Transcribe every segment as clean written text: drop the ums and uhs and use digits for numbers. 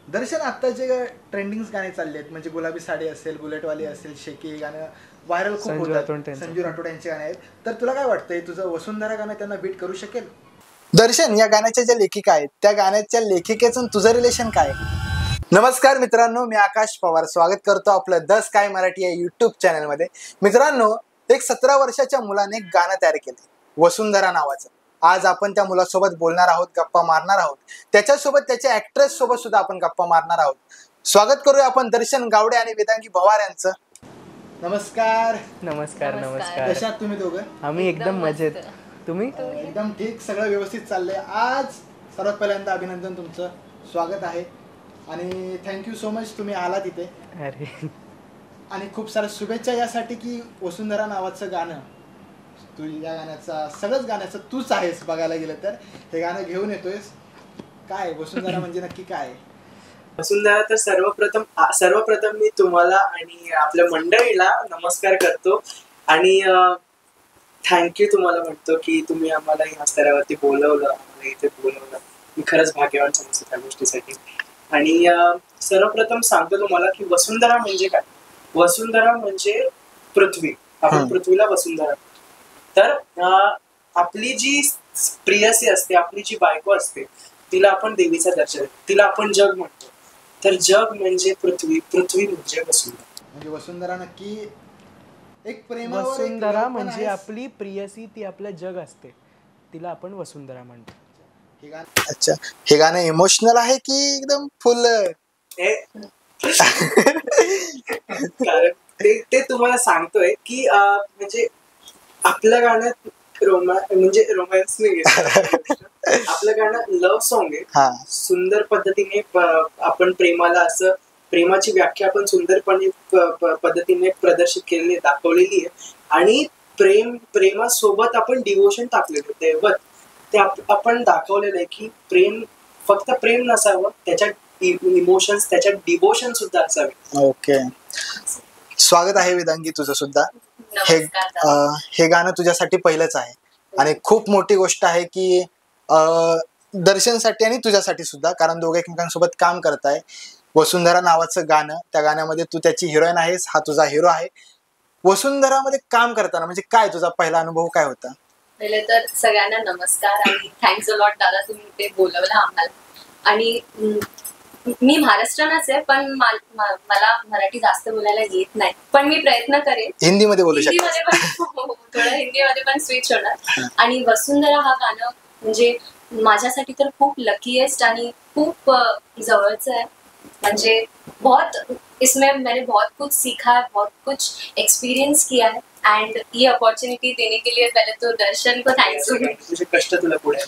दर्शन आता जे ट्रेंडिंग गाणे चालले आहेत म्हणजे गुलाबी साडी असेल, बुलेटवाली असेल, शेकी हे गाणं व्हायरल खूप संजू होतात. राठोड त्यांचं. संजू राठोड यांचे गाणे आहेत. तर तुला काय वाटतंय तुझं वसुंधरा गाणं त्यांना बीट करू शकेल? दर्शन या गाण्याच्या ज्या लेखिका आहेत त्या गाण्याच्या लेखिकेचं तुझं रिलेशन काय? नमस्कार मित्रांनो, मी आकाश पवार स्वागत करतो आपलं द स्काय मराठी या युट्यूब चॅनलमध्ये. मित्रांनो, एक 17 वर्षाच्या मुलाने एक गाणं तयार केलं वसुंधरा नावाचं. आज आपण त्या मुलासोबत बोलणार आहोत, गप्पा मारणार आहोत. त्याच्यासोबत त्याच्या ऍक्ट्रेस सोबत सुद्धा आपण गप्पा मारणार आहोत. स्वागत करूया आपण दर्शन गावडे आणि वेदांगी भवार यांचं. नमस्कार. नमस्कार नमस्कार. कशा आहात तुम्ही दोघं? आम्ही एकदम मजेत. तुम्ही? एकदम ठीक, सगळं व्यवस्थित चाललंय. आज सर्वात पहिल्यांदा अभिनंदन, तुमचं स्वागत आहे आणि थँक्यू सो मच तुम्ही आलात इथे. अरे आणि खूप साऱ्या शुभेच्छा यासाठी की वसुंधरा नावाचं गाणं, तू या गाण्याचा सगळंच गाण्याचं तूच आहेस बघायला गेलं तर. हे गाणं घेऊन येतोयस. काय वसुंधरा म्हणजे नक्की काय? वसुंधरा तर सर्वप्रथम मी तुम्हाला आणि आपल्या मंडळीला नमस्कार करतो आणि थँक्यू तुम्हाला म्हणतो की तुम्ही आम्हाला ह्या स्तरावरती बोलवलं, आम्हाला इथे बोलवलं. मी खरंच भाग्यवान समजतो त्या गोष्टीसाठी. आणि सर्वप्रथम सांगतो तुम्हाला की वसुंधरा म्हणजे काय. वसुंधरा म्हणजे पृथ्वी. आपण पृथ्वीला वसुंधरा. तर आपली जी प्रियसी असते, आपली जी बायको असते, तिला आपण देवीचा दर्जा देतो, तिला आपण जग म्हणतो. तर जग म्हणजे पृथ्वी, पृथ्वी म्हणजे वसुंधरा. म्हणजे वसुंधरा नक्की एक प्रेमावर एक वसुंधरा लग्न म्हणजे आहेस. आपली प्रियसी, ती आपलं जग असते, तिला आपण वसुंधरा म्हणतो. हे गाणं अच्छा, हे गाणं इमोशनल आहे की एकदम फुल? कारण ते तुम्हाला सांगतोय की म्हणजे आपल्या गाण्यात म्हणजे रोमॅन्स नाही आपलं गाणं लव्ह सॉन्ग आहे. सुंदर पद्धतीने आपण प्रेमाला असं प्रेमाची व्याख्या आपण सुंदरपणे पद्धतीने प्रदर्शित केलेली, दाखवलेली आहे. आणि प्रेमासोबत आपण डिवोशन टाकलेलं, दैवत ते आपण दाखवलेलं आहे की प्रेम फक्त प्रेम नसावं, त्याच्यात इमोशन्स, त्याच्यात डिवोशन सुद्धा असावे. ओके, स्वागत आहे वेदांगी तुझं सुद्धा. हे गाणं तुझ्यासाठी पहिलंच आहे आणि खूप मोठी गोष्ट आहे की दर्शनसाठी आणि तुझ्यासाठी सुद्धा, कारण दोघे एकमेकांसोबत काम करताय. वसुंधरा नावाचं गाणं, त्या गाण्यामध्ये तू त्याची हिरोईन आहेस, हा तुझा हिरो आहे. वसुंधरामध्ये काम करताना म्हणजे काय तुझा पहिला अनुभव काय होता? पहिले तर सगळ्यांना नमस्कार आणि थँक्स अ लॉट दादा, तुम्ही ते बोलवलं आम्हाला. आणि मी महाराष्ट्रानच आहे, पण मला मराठी जास्त बोलायला येत नाही, पण मी प्रयत्न करेन. हिंदीमध्ये बोलू शकतो. हिंदीमध्ये पण थोडं हिंदीमध्ये पण स्विच होणार. आणि वसुंधरा हा गाणं म्हणजे माझ्यासाठी तर खूप लकीएस्ट आणि खूप जवळचं आहे. म्हणजे इसमें मैंने बहुत कुछ सीखा है, बहुत कुछ एक्सपीरियंस किया है. एंड ये अपॉर्चुनिटी देने के लिए पहले तो दर्शन को थैंक्स. तुझे कष्ट तुला पुढे.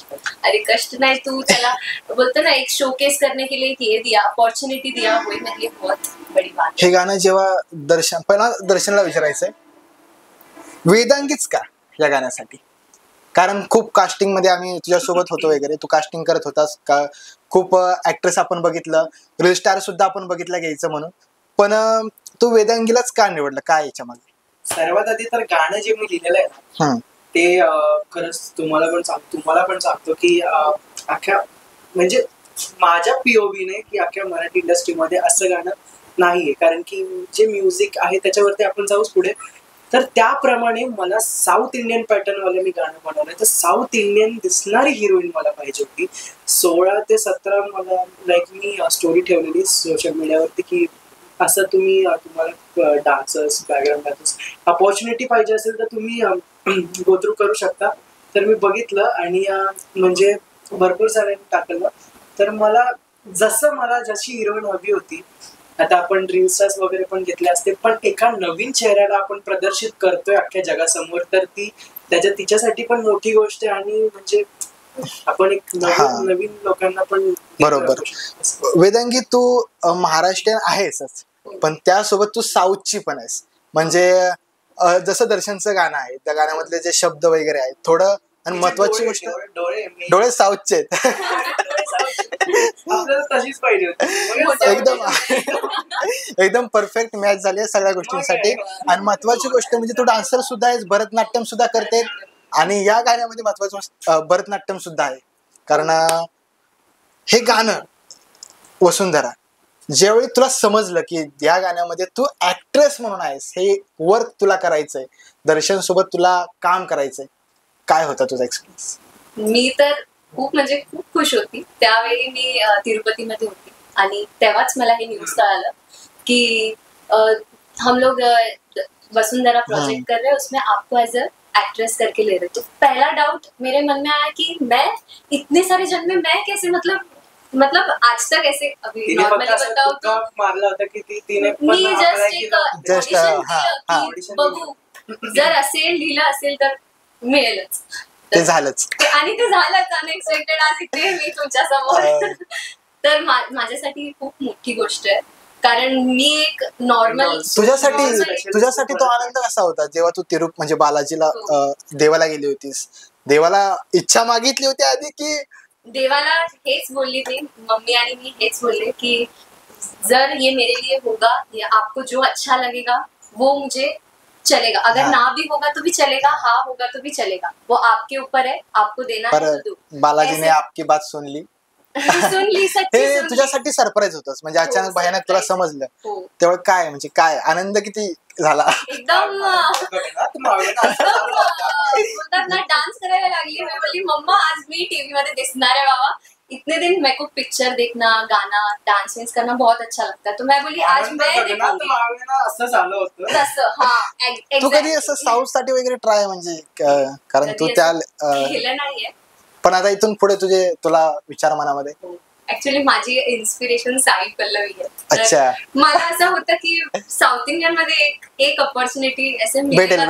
अरे कष्ट नाही, तू त्याला बोलतो ना एक शोकेस करने के लिए ये दिया, अपॉर्चुनिटी दिया, वही मेरे लिए बहुत बड़ी बात. हे गाणं जेव्हा पहिला दर्शनला विचारायचंय, वेदांगीच का या गाण्यासाठी? कारण खूप कास्टिंग मध्ये आम्ही तुझ्यासोबत होतो वगैरे, तू कास्टिंग करत होतास का, खूप ऍक्ट्रेस आपण बघितलं, रील स्टार सुद्धा आपण बघितलं घ्यायचं म्हणून, पण तू वेदांगीलाच का निवडलं, काय याच्या मागे? सर्वात आधी तर गाणं जे मी लिहिलेलं आहे ना, ते खरंच तुम्हाला पण सांगतो की अख्ख्या म्हणजे माझ्या पीओव्हीने की अख्ख्या मराठी इंडस्ट्रीमध्ये असं गाणं नाहीये. कारण की जे म्युझिक आहे त्याच्यावरती आपण जाऊच पुढे. तर त्याप्रमाणे मला साऊथ इंडियन पॅटर्न वाले मी गाणं बनवलंय. तर साऊथ इंडियन दिसणारी हिरोईन मला पाहिजे होती. 16 ते 17 मला मी स्टोरी ठेवलेली सोशल मीडियावरती की असं तुम्हाला डान्सर्स, बॅकग्राऊंड डान्सर्स अपॉर्च्युनिटी पाहिजे असेल तर तुम्ही गो थ्रू करू शकता. तर मी बघितलं आणि म्हणजे भरपूर साऱ्यांनी टाकलं. तर मला जशी हिरोईन हवी होती, आता आपण रील स्टार्स वगैरे पण घेतले असते, पण एका नवीन चेहऱ्याला आपण प्रदर्शित करतोय अख्ख्या जगासमोर, तर तिच्यासाठी पण मोठी गोष्ट आहे. आणि म्हणजे आपण एक नवीन लोकांना पण. बरोबर. वेदांगी, तू महाराष्ट्रीयन आहेसच, पण त्यासोबत तू साऊथची पण आहेस. म्हणजे जसं दर्शनचं गाणं आहे, त्या गाण्यामधले जे शब्द वगैरे आहेत थोडं, आणि महत्वाची गोष्ट डोळे साऊथचे आहेत. तशीच पाहिजे एकदम परफेक्ट मॅच झाली आहे सगळ्या गोष्टींसाठी. आणि महत्वाची गोष्ट म्हणजे तू डान्सर सुद्धा आहेस, भरतनाट्यम सुद्धा करते, आणि या गाण्यामध्ये महत्वाचं भरतनाट्यम सुद्धा आहे. कारण हे गाणं वसुंधरा ज्यावेळी तुला समजलं की या गाण्यामध्ये तू ऍक्ट्रेस म्हणून आहेस, हे वर्क तुला करायचंय, दर्शन सोबत तुला काम करायचंय, काय होता तुझा एक्सपिरियन्स? मी तर खूप म्हणजे खूप खुश होती. त्यावेळी मी तिरुपतीमध्ये होती आणि तेव्हाच मला हे न्यूज कळालं की हम लोग वसुंधरा प्रोजेक्ट कर रहे हैं, उसमें आपको एज अ एक्ट्रेस करके ले रहे. तो पहला डाउट मेरे मन में आया कि मैं इतने सारे जन में मैं कैसे, मतलब आज तक ऐसे अभी नॉर्मली बताओ तो मारला होता की तिने मी जस्ट एक Just, ऑडिशन बघू, जर असेल लिहिलं असेल तर मिळेलच. ते झालंच. आणि ते झालंच अनएक्सपेक्टेड. आज इथे मी तुमच्या समोर. तर माझ्यासाठी खूप मोठी गोष्ट आहे, कारण मी एक नॉर्मल. तुझ्यासाठी तो आनंद कसा होता जेव्हा तू म्हणजे बालाजीला देवाला गेली होतीस? देवाला इच्छा मागितली होती आधी की देवाला हेच बोलली थी मम्मी आणि मी, हेच बोलले की जर ये मेरे लिए होगा, ये आपको जो अच्छा लगेगा वो मुझे चलेगा, अगर ना भी होगा तो भी चलेगा, हाँ होगा तो भी चलेगा, वो आपके ऊपर है, आपको देना है तो दो. बालाजीने आपकी बात सुन ली. हे तुझ्यासाठी सरप्राईज होतच, म्हणजे अचानक भयानक तुला समजलं तेव्हा काय, म्हणजे काय आनंद किती झाला? एकदम बोलतात ना, डान्स करायला लागली. मैं बोली मम्मा आज मी टीवी मध्ये दिसणार है बाबा. इतने दिन मेरे को पिक्चर देखना, गाना, डांस करना बहुत अच्छा लगता है, तो मैं बोली आज मैं देखूंगी. असं झालं होतं तसं. हा, तू कधी असं साऊथ साठी वगैरे ट्राय, म्हणजे कारण तू त्या केलं नाहीये, पण आता इथून पुढे तुला विचार मनामध्ये? ऍक्च्युली माझी इन्स्पिरेशन साई पल्लवी आहे. अच्छा. मला असं होतं की साऊथ इंडियन मध्ये एक अपॉर्च्युनिटी ऐसे भेटेल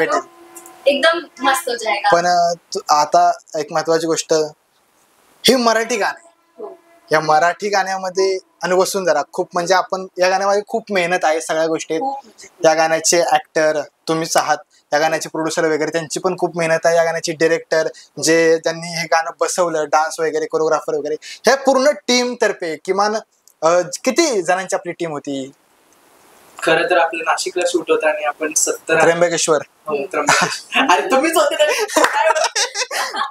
एकदम मस्त हो जाएगा. पण आता एक महत्वाची गोष्ट, ही मराठी गाणं, या मराठी गाण्यामध्ये आणि वसुंधरा खूप, म्हणजे आपण या गाण्यामध्ये खूप मेहनत आहे, सगळ्या गोष्टी. या गाण्याचे ऍक्टर तुम्हीच आहात, या गाण्याचे प्रोड्युसर वगैरे त्यांची पण खूप मेहनत आहे, या गाण्याची डिरेक्टर जे त्यांनी हे गाणं बसवलं, डान्स वगैरे, कोरिओग्राफर वगैरे, ह्या पूर्ण टीम तर्फे किमान किती जणांची आपली टीम होती? खरं तर आपलं नाशिकला शूट होतं आणि आपण 70 त्र्यंबकेश्वर. अरे तुम्हीच होते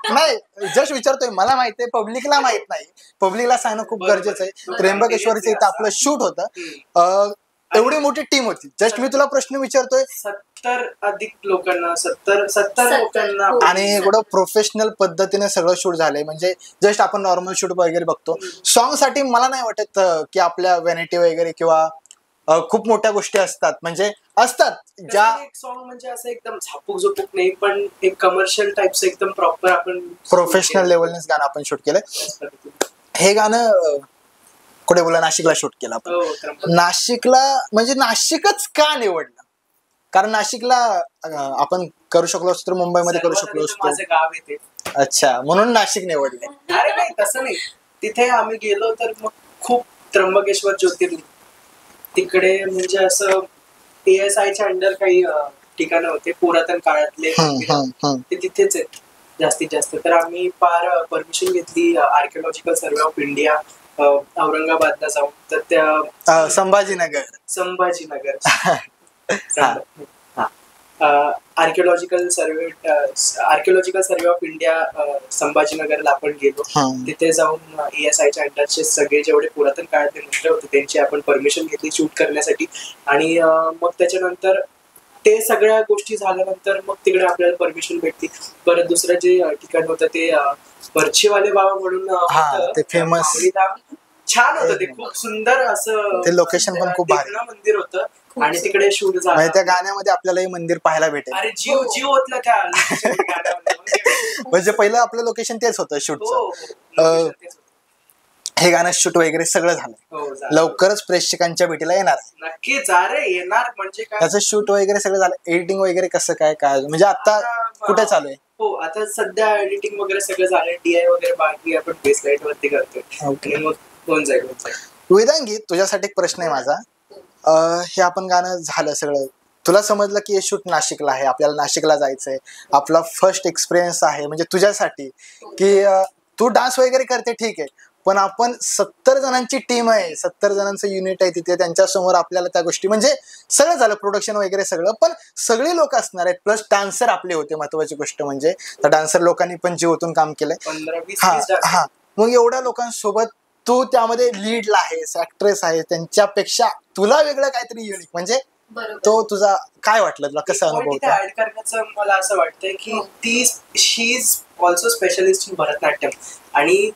नाही, जस्ट विचारतोय, मला माहितीये, पब्लिकला माहित नाही, पब्लिकला सांगणं खूप गरजेचं आहे. त्र्यंबकेश्वरचं इथं आपलं शूट होतं, एवढी मोठी टीम होती. जस्ट मी तुला प्रश्न विचारतोय, 70 अधिक लोकांना, 70 लोकांना, आणि एवढं प्रोफेशनल पद्धतीने सगळं शूट झालंय. म्हणजे जस्ट आपण नॉर्मल शूट वगैरे बघतो, सॉंग साठी मला नाही वाटत की आपल्या व्हॅनिटी वगैरे किंवा खूप मोठ्या गोष्टी असतात, म्हणजे असतात ज्या एक सॉन्ग म्हणजे असं एकदम झापूक झुपूक नाही, पण एक कमर्शियल टाइपचं एकदम प्रॉपर आपण प्रोफेशनल लेवलनेच गाणं आपण शूट केलंय. हे गाणं कुठे बोला, नाशिकला शूट केलं आपण. नाशिकला म्हणजे नाशिकच का निवडलं? कारण नाशिकला आपण करू शकलो असतो तर मुंबईमध्ये करू शकलो असतो. माझं गाव येते. अच्छा, म्हणून नाशिक निवडले? अरे नाही, तसं नाही. तिथे आम्ही गेलो तर मग खूप त्र्यंबकेश्वर, ज्योतिर्लिंग तिकडे, म्हणजे असं ASIच्या अंडर काही ठिकाणं होते पुरातन काळातले, ते तिथेच आहेत जास्तीत जास्त. तर आम्ही फार परमिशन घेतली आर्किओलॉजिकल सर्वे ऑफ इंडिया औरंगाबादला जाऊन. तर त्या Sambhajinagar archaeological survey of India संभाजीनगरला आपण गेलो. तिथे जाऊन ASIच्या अंडरचे सगळे जेवढे पुरातन काळातले मंत्र होते त्यांची आपण परमिशन घेतली शूट करण्यासाठी. आणि मग त्याच्यानंतर ते सगळ्या गोष्टी झाल्यानंतर मग तिकडे आपल्याला परमिशन भेटली. परत दुसरं जे ठिकाण होतं ते पर्चीवाले बाबा म्हणून ते फेमस, छान होतं ते, खूप सुंदर असं ते लोकेशन पण खूप भारी मंदिर होतं आणि तिकडे शूट झालं. त्या गाण्यामध्ये आपल्याला हे मंदिर पाहायला भेटेल. अरे जीव होतला त्या म्हणजे पहिलं आपलं लोकेशन तेच होतं शूटचं. हे गाणं शूट वगैरे सगळं झालं, लवकरच प्रेक्षकांच्या भेटीला येणार. नक्कीच, अरे येणार म्हणजे काय, त्याचं शूट वगैरे सगळं झालं. एडिटिंग वगैरे कसं काय म्हणजे आता कुठे चालू आहे? हो, आता सध्या एडिटिंग वगैरे सगळं झालंय, DI वगैरे बाकी आपण बेसलाईट वरती करतोय. मग होऊन जाईल. वेदांगी, तुझ्यासाठी एक प्रश्न आहे माझा. हे आपण गाणं झालं सगळं, तुला समजलं की हे शूट नाशिकला आहे, आपल्याला नाशिकला जायचंय, आपला फर्स्ट एक्सपिरियन्स आहे, म्हणजे तुझ्यासाठी की तू डान्स वगैरे करते ठीक आहे, पण आपण 70 जणांची टीम आहे, 70 जणांचं युनिट आहे तिथे, त्यांच्यासमोर आपल्याला त्या गोष्टी, म्हणजे सगळं झालं प्रोडक्शन वगैरे सगळं, पण सगळे लोक असणार आहेत, प्लस डान्सर आपले होते. महत्वाची गोष्ट म्हणजे त्या डान्सर लोकांनी पण जीव ओतून काम केलंय. हा, मग एवढ्या लोकांसोबत तू त्यामध्ये लीडला आहेस, ऍक्ट्रेस आहे, त्यांच्यापेक्षा तुला वेगळं काहीतरी युनिक म्हणजे बरोबर. तो तुझा काय वाटलं तुला, कसा अनुभव तिथे होता? ऍड करण्याचं मला असं वाटतंय की ती she is also specialist in Bharatanatyam आणि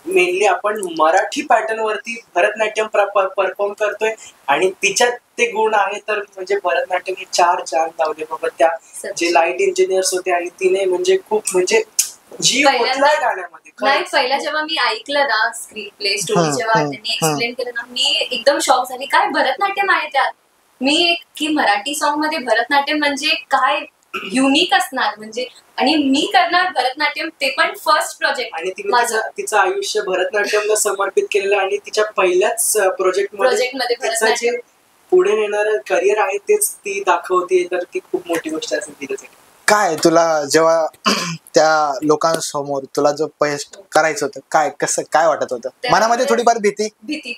मेनली आपण मराठी पॅटर्न वरती भरतनाट्यम परफॉर्म करतोय आणि तिच्यात ते गुण आहे तर म्हणजे भरतनाट्यम हे 4 चांद लावले बाबा. त्या जे लाईट इंजिनियर्स होते आणि तिने म्हणजे खूप म्हणजे जीव ओतलाय गाण्यामध्ये. नाही, पहिला जेव्हा मी ऐकलं ना स्क्रीन प्ले स्टोरी जेव्हा त्यांनी एक्सप्लेन केलं ना, मी एकदम शॉक झाली. काय भरतनाट्यम आहे त्यात? मी की मराठी सॉन्ग मध्ये भरतनाट्यम म्हणजे काय युनिक असणार म्हणजे, आणि मी करणार भरतनाट्यम, ते पण फर्स्ट प्रोजेक्ट. आणि तिने तिचं आयुष्य भरतनाट्यमला समर्पित केलेलं आणि तिच्या पहिल्याच प्रोजेक्ट मध्ये जे पुढे येणारं करिअर आहे तेच ती दाखवते, तर ती खूप मोठी गोष्ट असेल तिच्यासाठी. काय तुला जेव्हा त्या लोकांसमोर तुला जो पेस्ट करायचं होतं, काय वाटत होतं मनामध्ये? थोडीफार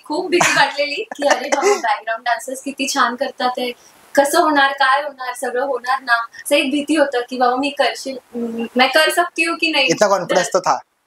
खूप भीती वाटलेली की अरे बाबा बॅकग्राऊंड डान्सर्स किती छान करतात, ते कसं होणार, काय होणार, सगळं होणार ना, असं एक भीती होतं की बाबा मैं कर सकती हूँ कि नहीं.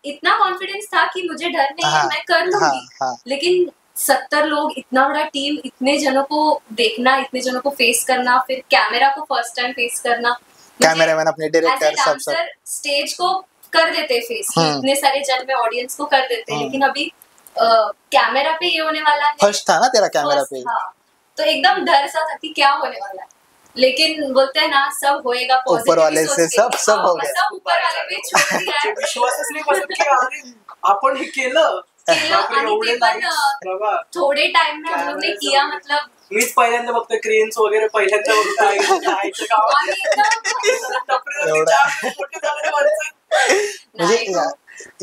इतना कॉन्फिडेंस था कि मुझे डर नहीं है, मैं कर लूंगी. लेकिन 70 लोग, इतना बड़ा टीम, इतने जनों को देखना, इतने जनों को फेस करना, फिर कैमरा को फर्स्ट टाइम फेस करना, कैमरामैन अपने डायरेक्टर सब स्टेज को कर देते फेस, इतने सारे जन में ऑडियंस को कर देते, लेकिन अभी कैमरा पे ये होने वाला है. फर्स्ट था ना तेरा कैमरा पे? हाँ, तो एकदम डर सा था कि क्या होने वाला है, लेकिन बोलते हैं ना सब होएगा, ऊपर वाले से सब हो गया. सब ऊपर वाले पे छोड़ दिया है. विश्वासच नाही बसत की अरे आपण हे केलं. आणि ते पण थोडे टाइम में हम लोग ने किया. मतलब मीच पहिल्यांदा बघतोय क्रेन्स वगैरे पहिल्यांदा म्हणजे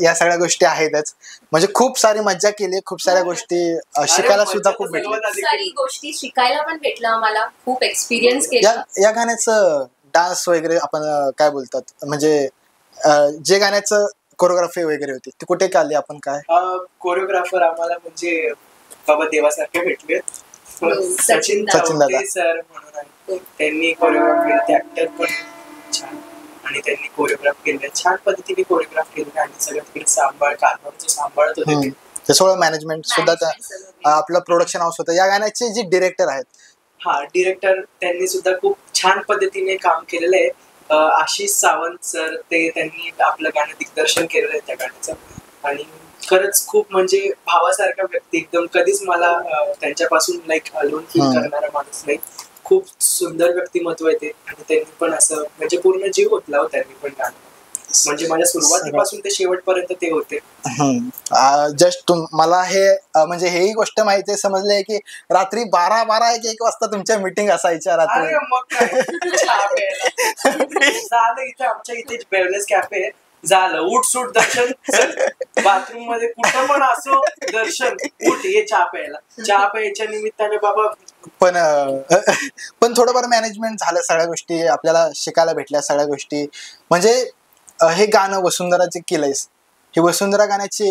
या सगळ्या गोष्टी आहेतच. म्हणजे खूप सारी मज्जा केली, खूप साऱ्या गोष्टी शिकायला सुद्धा खूप भेटल्या. खूप सारी गोष्टी शिकायला पण भेटलं आम्हाला, खूप एक्सपिरियन्स केला. या गाण्याचं डान्स वगैरे आपण काय बोलतात, म्हणजे जे गाण्याचं कोरिओग्राफी वगैरे होती ती कुठे काढली आपण? काय कोरिओग्राफर आम्हाला म्हणजे बाबा देवासारखे भेटले, सचिन दादा सर म्हणून आहे. त्यांनी कोरिओग्राफ केलं, ते ऍक्टर पण छान, आणि त्यांनी कोरिओग्राफ केलं, छान पद्धतीने कोरिओग्राफ केलं आणि सगळं तिकडे कारभारचं सांभाळत होते ते सगळं मॅनेजमेंट सुद्धा. आपलं प्रोडक्शन हाऊस होतं. या गाण्याचे जे डिरेक्टर आहेत, डिरेक्टर त्यांनी सुद्धा खूप छान पद्धतीने काम केलेलं आहे. आशिष सावंत सर, ते त्यांनी आपलं गाणं दिग्दर्शन केलेलं आहे त्या गाण्याचं, आणि खरंच खूप म्हणजे भावासारखा व्यक्ती एकदम. कधीच मला त्यांच्यापासून लाईक अलोन फील करणारा माणूस नाही. खूप सुंदर व्यक्तिमत्व आहे ते, आणि त्यांनी पण असं म्हणजे पूर्ण जीव ओतला हो त्यांनी पण गाणं. म्हणजे माझ्या सुरुवातीपासून ते शेवटपर्यंत ते होते. जस्ट मला हे म्हणजे हेही गोष्ट माहिती आहे, समजले की रात्री 12-1 वाजता तुमच्या मीटिंग असायच्या रात्री. झालं इथे आमच्या इथे वेलनेस कॅफे आहे, झालं उठ सूट दर्शन, बाथरूम मध्ये कुठं पण असो दर्शन, उठ ये चहा प्यायच्या निमित्ताने बाबा. पण थोडंफार मॅनेजमेंट झालं, सगळ्या गोष्टी आपल्याला शिकायला भेटल्या, सगळ्या गोष्टी. म्हणजे हे गाणं वसुंधरा जे केलंयस, हे वसुंधरा गाण्याचे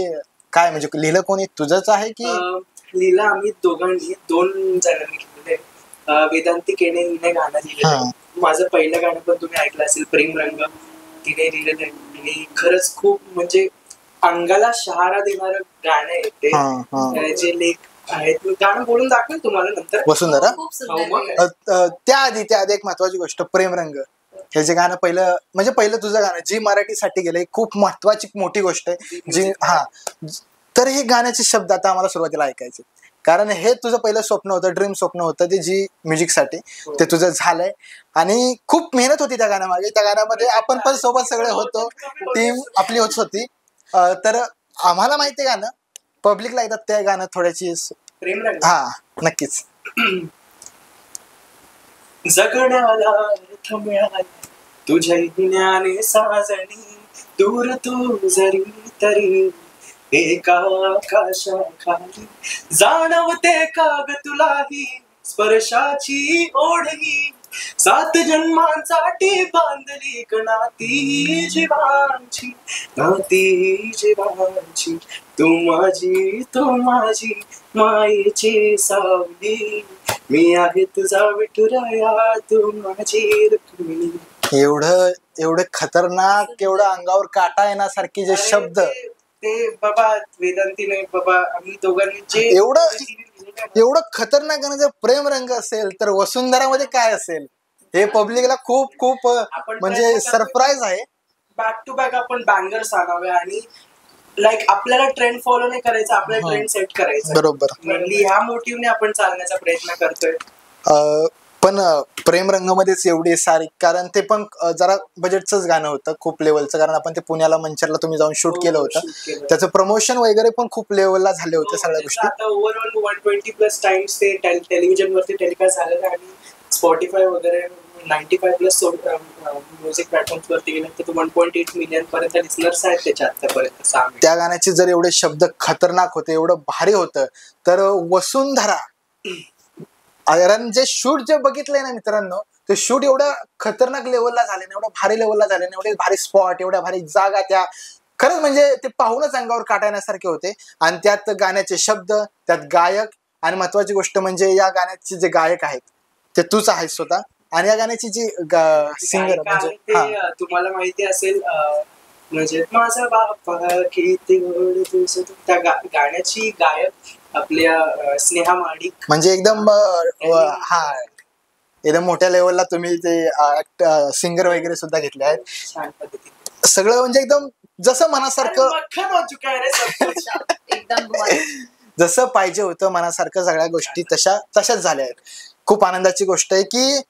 काय म्हणजे लिहिलं कोणी, तुझंच आहे की? लिहिलं आम्ही दोघांनी, 2 जणांनी लिहिलेलं आहे. वेदांती केणे हिने गाणं लिहिलेलं. माझं पहिलं गाणं पण तुम्ही ऐकलं असेल, प्रेम रंग, तिने लिहिलेलं आहे. आणि खरंच खूप म्हणजे अंगाला शहारा देणारं गाणं आहे ते. जे लेख आहेत, गाणं बोलून दाखवेल तुम्हाला नंतर. वसुंधरा त्याआधी एक महत्वाची गोष्ट, प्रेम रंग हे जे गाणं पहिलं तुझं गाणं जी मराठीसाठी गेलंय, खूप महत्वाची मोठी गोष्ट आहे जी. तर हे गाण्याचे शब्द आता आम्हाला सुरुवातीला ऐकायचे, कारण हे तुझं पहिलं स्वप्न होतं, ड्रीम स्वप्न होतं ते जी म्युझिकसाठी, ते तुझं झालंय. आणि खूप मेहनत होती त्या गाण्यामागे. त्या गाण्यामध्ये आपण पण सोबत सगळे होतो, टीम आपली होत होती. तर आम्हाला माहिती आहे गाणं, पब्लिकला येतात त्या गाणं थोड्याची. नक्कीच. जगण्याला अर्थ मिळाला तुझ्या ज्ञाने साजणी, दूर तू जरी तरी एका आकाशाखाली, जाणवते का ग तुलाही स्पर्शाची ओढही, 7 जन्मांसाठी बांधली नाती जीवांची, नाती जीवांची. तू माझी मायेची सावली, मी आहे तुझा विठुराया, तू माझी रुक्मिणी. एवढं खतरनाक, एवढं अंगावर काटा येण्यासारखे जे शब्द, ते बाबा वेदांतीने बाबा आम्ही दोघांनी जे एवढं खतरनाक गाणं जर प्रेम रंग असेल तर वसुंधरामध्ये काय असेल हे पब्लिकला खूप खूप म्हणजे सरप्राईज आहे. बॅक टू बॅक आपण बँगर्स आणावे आणि लाईक आपल्याला ट्रेंड फॉलो नाही करायचं, आपल्याला ट्रेंड सेट करायचं. बरोबर. मेनली ह्या मोटिव्हने आपण चालण्याचा प्रयत्न करतोय. पण प्रेम रंगामध्येच एवढी सारी, कारण ते पण जरा बजेटचंच गाणं होतं, खूप लेवलचं. कारण आपण ते पुण्याला मंचरला तुम्ही जाऊन शूट केलं होतं, त्याचं प्रमोशन वगैरे पण खूप लेवलला झाले होते सगळ्या गोष्टी. आता ओव्हरऑल 120+ टाइम्स ते टेलिव्हिजन वरती टेलिकास्ट झालेलं आणि स्पॉटीफाय वगैरे 95+ म्युझिक प्लॅटफॉर्म्स वरती गेले तर 1.8 मिलियन पर्यंत लिसनर्स आहेत त्याच्या आतापर्यंत. त्या गाण्याचे जर एवढे शब्द खतरनाक होते, एवढं भारी होतं, तर वसुंधरा कारण जे शूट जे बघितलंय ना मित्रांनो, ते शूट एवढं खतरनाक लेवलला झाले ना, एवढं भारी लेवलला झाले ना, एवढे भारी स्पॉट, एवढ्या भारी जागा, त्या खरंच म्हणजे ते पाहूनच अंगावर काटा येण्यासारखे होते. आणि त्यात गाण्याचे शब्द, त्यात गायक, आणि महत्वाची गोष्ट म्हणजे या गाण्याचे जे गायक आहेत ते तूच आहेस स्वतः. आणि या गाण्याची जी सिंगर म्हणजे तुम्हाला माहिती असेल, म्हणजे माझा बाप किती त्या गाण्याची गायक आपल्या स्नेहा माडिक, म्हणजे एकदम एकदम मोठ्या लेवलला तुम्ही ते सिंगर वगैरे सुद्धा घेतले आहेत. छान पद्धतीने सगळं म्हणजे एकदम जसं मनासारखं, जसं पाहिजे होतं मनासारखं सगळ्या गोष्टी तशाच झाल्या आहेत. खूप आनंदाची गोष्ट आहे की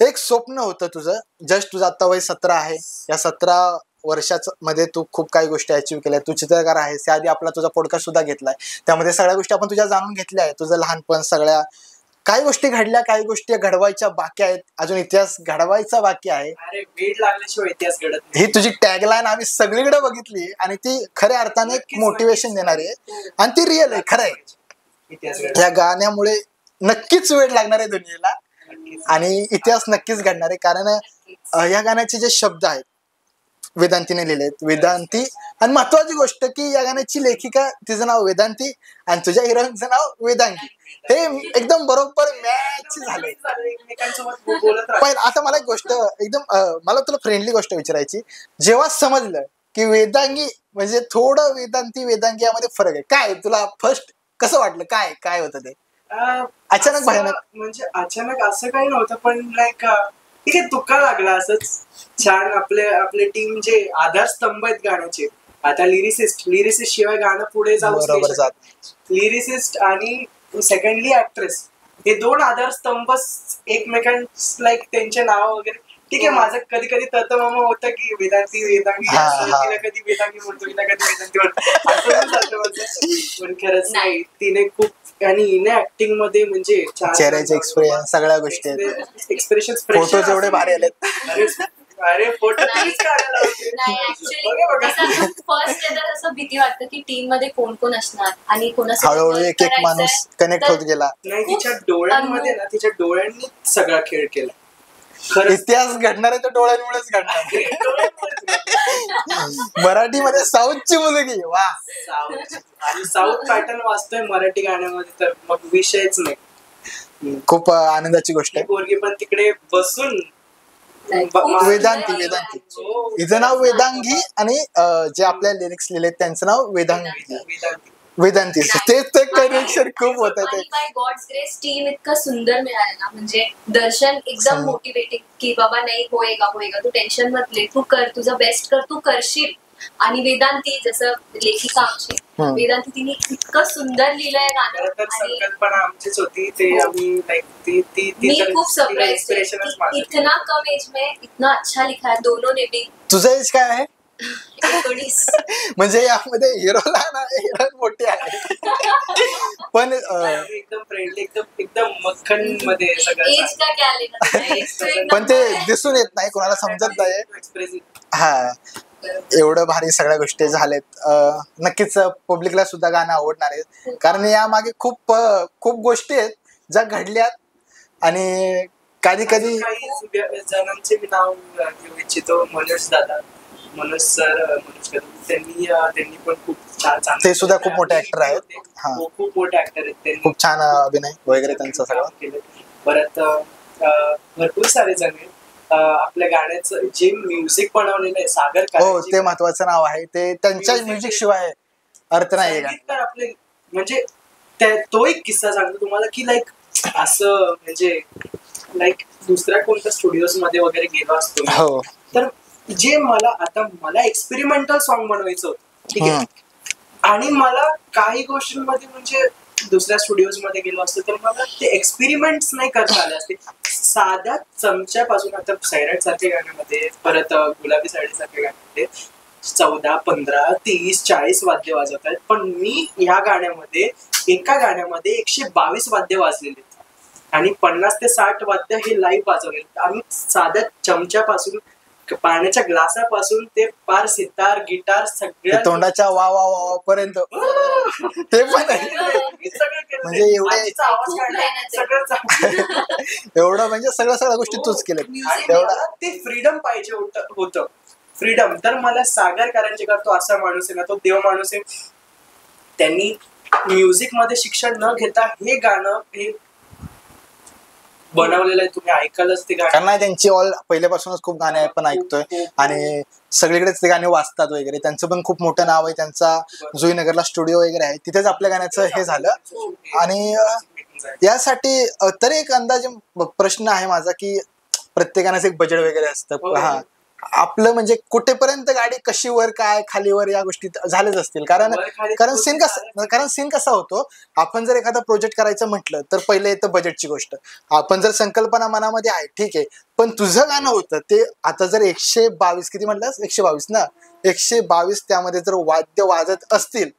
एक स्वप्न होतं तुझं, जस्ट तुझं आता वय 17 आहे. या 17 वर्षाच मध्ये तू खूप काही गोष्टी अचीव्ह केल्या. तू चित्रकार आहेस, त्याआधी आपला तुझा पॉडकास्ट सुद्धा घेतलाय, त्यामध्ये सगळ्या गोष्टी आपण तुझ्या जाणून घेतल्या आहेत. तुझं लहानपण, सगळ्या काही गोष्टी घडल्या, काही गोष्टी घडवायच्या बाकी आहेत, अजून इतिहास घडवायचा बाकी आहे. अरे वेळ लागल्याशिवाय इतिहास घडत ही तुझी टॅगलाईन आम्ही सगळीकडे बघितली आणि ती खऱ्या अर्थाने मोटिवेशन देणारी आहे आणि ती रिअल आहे, खरं आहे. या गाण्यामुळे नक्कीच वेळ लागणार आहे दुनियेला आणि इतिहास नक्कीच घडणार आहे. कारण या गाण्याचे जे शब्द आहेत वेदांतीने लिहिलेत, वेदांती. आणि महत्वाची गोष्ट की या गाण्याची लेखिका, तिचं नाव वेदांती आणि तुझ्या हिरोईनचं नाव वेदांगी. हे एकदम बरोबर मॅच झाले. पण आता मला एक गोष्ट एकदम मला तुला फ्रेंडली गोष्ट विचारायची, जेव्हा समजलं की वेदांगी म्हणजे थोडं वेदांती यामध्ये फरक आहे, काय तुला फर्स्ट कसं वाटलं, काय होतं ते अचानक भयानक? म्हणजे अचानक असं काही नव्हतं, पण लाईक ठीक आहे, तुका लागला असंच. छान आपले टीम जे आधारस्तंभ आहेत गाण्याचे, आता लिरिसिस्ट शिवाय गाणं पुढे जाऊ शकत. लिरिसिस्ट आणि सेकंडली ऍक्ट्रेस, हे दोन आधारस्तंभ एकमेकांच लाईक त्यांचे नाव वगैरे. ठीक आहे, माझं कधी कधी तत्वमामा होतं की वेदांती तिला कधी वेदांगी म्हणतो, तिला कधी वेदांती म्हणतो, असं जातं. पण खरंच नाही, तिने खूप, आणि हिने ऍक्टिंग मध्ये म्हणजे चेहऱ्याचे एक्सप्रेशन, सगळ्या गोष्टी, एक्सप्रेशन, फोटो जेवढे भारी आलेत. अरे फोटो फर्स्ट असं भीती वाटतं की टीम मध्ये कोण कोण असणार आणि हळूहळू एक माणूस कनेक्ट होत गेला. नाही, तिच्या डोळ्यांमध्ये ना, तिच्या डोळ्यांनी सगळा खेळ केला. इतिहास घडणार आहे तर डोळ्यांमुळेच घडणार. मराठीमध्ये साऊथची मुलगी, वा. आणि साऊथ पॅटर्न वाचतोय मराठी गाण्यामध्ये, तर मग विषयच नाही. खूप आनंदाची गोष्ट आहे. पोरगी पण तिकडे बसून वेदांती हिचं नाव वेदांगी आणि जे आपल्या लिरिक्स लिहिले त्यांचं नाव वेदांती. तेच ते कनेक्शन खूप होत आहे. बाय गॉड्स ग्रेस टीम इतकं सुंदर मिळालं ना, म्हणजे दर्शन एकदम मोटिवेटिंग की बाबा नाही, होएगा तू टेन्शन मत ले, तू कर, तुझं बेस्ट कर, तू करशील. आणि वेदांती जसं लेखिका आमची वेदांती, तिने इतकं सुंदर लिहिलंय गाणं. संकल्पना आमचीच होती, ते आम्ही मी खूप सरप्राईज, इतना कम एज में इतना अच्छा लिखा है दोनों ने भी. तुझं एज काय आहे? 19. म्हणजे यामध्ये हिरोला ना हिरोईन मोठी आहे, पण एकदम फ्रेंडली, एकदम मक्खन मध्ये एज का क्या लेना, पण ते दिसून येत नाही, कोणाला समजत नाही. हा, एवढं भारी सगळ्या गोष्टी झाल्यात. नक्कीच पब्लिकला सुद्धा गाणं आवडणार आहे, कारण यामागे खूप गोष्टी आहेत ज्या घडल्यात. आणि कधी जणांचे मी नाव घेऊ इच्छितो. मनोज सर, त्यांनी पण खूप छान, ते सुद्धा खूप मोठे ऍक्टर आहेत. खूप मोठे ऍक्टर आहेत, त्यांनी खूप छान अभिनय वगैरे त्यांचं सगळं केलं. परत भरपूर सारे जण आहेत. आपल्या गाण्याचं जे म्युझिक बनवलेलं आहे सागर, हो, ते महत्वाचं नाव आहे. ते त्यांच्या म्युझिक शिवाय अर्थ नाही संगीतकार आपले म्हणजे तो एक किस्सा सांगतो तुम्हाला की लाईक असं म्हणजे लाईक दुसऱ्या कोणत्या स्टुडिओज मध्ये वगैरे गेलो असतो हो तर जे मला एक्सपेरिमेंटल सॉन्ग बनवायचं होतं ठीक आहे आणि मला काही गोष्टींमध्ये म्हणजे दुसऱ्या स्टुडिओज मध्ये गेलो असतो तर मला ते एक्सपेरिमेंट्स नाही करता आले असते. साध्या चमच्यापासून आता सैराट सारख्या गाण्यामध्ये परत गुलाबी साडी सारख्या गाण्यामध्ये 14, 15, 30, 40 वाद्य वाजवत आहेत पण मी ह्या गाण्यामध्ये एका गाण्यामध्ये 122 वाद्य वाजलेले आणि 50 ते 60 वाद्य हे लाईव्ह वाजवलेले. आम्ही साध्या चमच्यापासून पाण्याच्या ग्लासापासून ते पार सितार गिटार सगळ्या तोंडाच्या वा वा वा पर्यंत ते पण आहे म्हणजे एवढं म्हणजे सगळ्या गोष्टी तूच केल्या. ते फ्रीडम पाहिजे होतं फ्रीडम. तर मला सागर कारंजेकर तो असा माणूस आहे ना, तो देव माणूस आहे. त्यांनी म्युझिक मध्ये शिक्षण न घेता हे गाणं हे बनवलेलं आहे. तुम्ही ऐकालच ते गाणं. कारण त्यांची ऑल पहिल्यापासूनच खूप गाणे आपण ऐकतोय आणि सगळीकडेच ते गाणे वाचतात वगैरे. त्यांचं पण खूप मोठं नाव आहे. त्यांचा जुईनगरला स्टुडिओ वगैरे आहे, तिथेच आपल्या गाण्याचं हे झालं. आणि यासाठी तरी एक अंदाजे प्रश्न आहे माझा की प्रत्येक गाण्याचं एक बजेट वगैरे असतं. हा आपलं म्हणजे कुठेपर्यंत गाडी कशी वर काय खाली वर या गोष्टी झालेच असतील. कारण सीन कसा होतो, आपण जर एखादा प्रोजेक्ट करायचं म्हटलं तर पहिले येतं बजेटची गोष्ट. आपण जर संकल्पना मनामध्ये आहे ठीक आहे, पण तुझं गाणं होतं ते आता जर 122 किती म्हटलं 122 ना 122 त्यामध्ये जर वाद्य वाजत असतील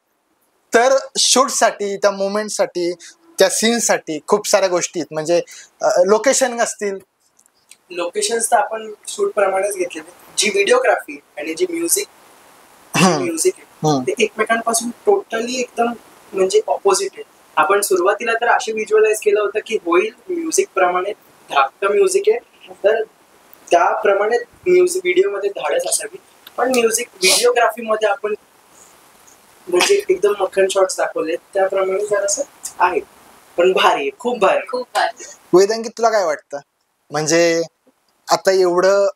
तर शूटसाठी त्या मुवमेंटसाठी त्या सीनसाठी खूप साऱ्या गोष्टी आहेत. म्हणजे लोकेशन असतील. लोकेशन्स तर आपण शूट प्रमाणेच घेतलेले. जी व्हिडिओग्राफी आणि जी म्युझिक आहे ते एकमेकांपासून टोटली एकदम म्हणजे ऑपोजिट आहे. आपण सुरुवातीला तर असे व्हिज्युअलाइज केलं होतं की होईल म्युझिक प्रमाणे धाकटं म्युझिक आहे तर त्याप्रमाणे म्युझिक व्हिडिओमध्ये धाडस असावी. पण म्युझिक व्हिडिओग्राफी मध्ये आपण म्हणजे एकदम मक्खन शॉट्स दाखवले त्याप्रमाणे जरासं आहे. पण भारी आहे, खूप भारी. वेदांकित तुला काय वाटतं? म्हणजे आता एवढं